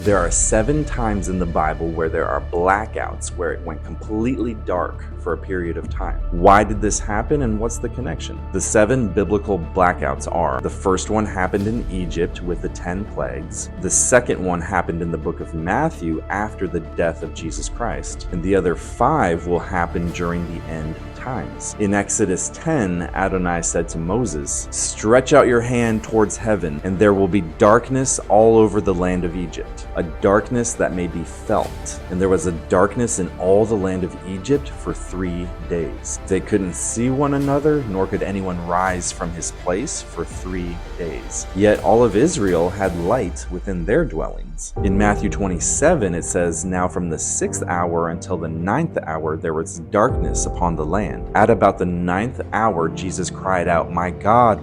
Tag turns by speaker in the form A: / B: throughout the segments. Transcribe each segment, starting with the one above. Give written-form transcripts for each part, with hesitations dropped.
A: There are 7 times in the Bible where there are blackouts, where it went completely dark for a period of time. Why did this happen, and what's the connection? The 7 biblical blackouts are: the first one happened in Egypt with the 10 plagues. The second one happened in the book of Matthew after the death of Jesus Christ. And the other 5 will happen during the end times. In Exodus 10, Adonai said to Moses, "Stretch out your hand towards heaven, and there will be darkness all over the land of Egypt, a darkness that may be felt. And there was a darkness in all the land of Egypt for 3 days. They couldn't see one another, nor could anyone rise from his place for 3 days. Yet all of Israel had light within their dwellings." In Matthew 27, it says, "Now from the 6th hour until the 9th hour there was darkness upon the land. At about the 9th hour Jesus cried out, 'My God,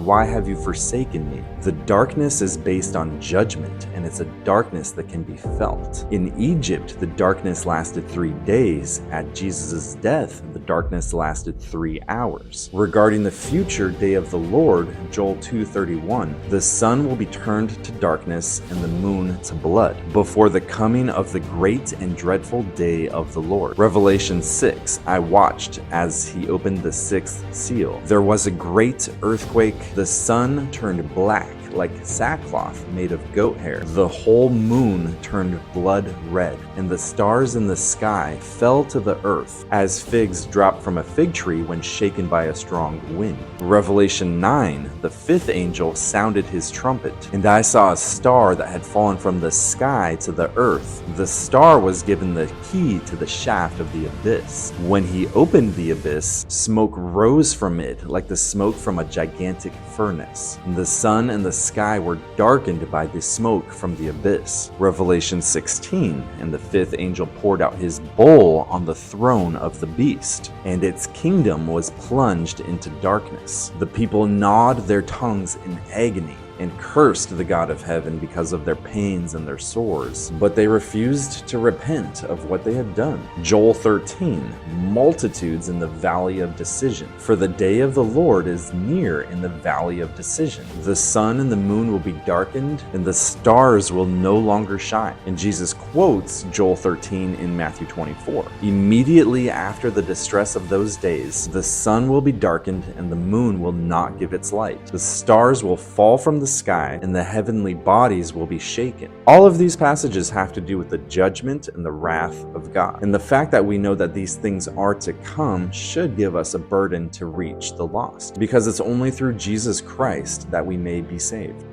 A: why have you forsaken me?'" The darkness is based on judgment, and it's a darkness that can be felt. In Egypt, the darkness lasted 3 days. At Jesus' death, the darkness lasted 3 hours. Regarding the future day of the Lord, Joel 2:31, "The sun will be turned to darkness and the moon to blood, before the coming of the great and dreadful day of the Lord." Revelation 6, "I watched as he opened the 6th seal. There was a great earthquake. The sun turned black like sackcloth made of goat hair. The whole moon turned blood red, and the stars in the sky fell to the earth, as figs drop from a fig tree when shaken by a strong wind." Revelation 9, "The 5th angel sounded his trumpet, and I saw a star that had fallen from the sky to the earth. The star was given the key to the shaft of the abyss. When he opened the abyss, smoke rose from it like the smoke from a gigantic furnace. And the sun and the sky were darkened by the smoke from the abyss." Revelation 16, "And the 5th angel poured out his bowl on the throne of the beast, and its kingdom was plunged into darkness. The people gnawed their tongues in agony and cursed the God of heaven because of their pains and their sores, but they refused to repent of what they had done." Joel 13, "Multitudes in the valley of decision. For the day of the Lord is near in the valley of decision. The sun and the moon will be darkened, and the stars will no longer shine." And Jesus quotes Joel 13 in Matthew 24. "Immediately after the distress of those days, the sun will be darkened, and the moon will not give its light. The stars will fall from the sky, and the heavenly bodies will be shaken." All of these passages have to do with the judgment and the wrath of God. And the fact that we know that these things are to come should give us a burden to reach the lost, because it's only through Jesus Christ that we may be saved.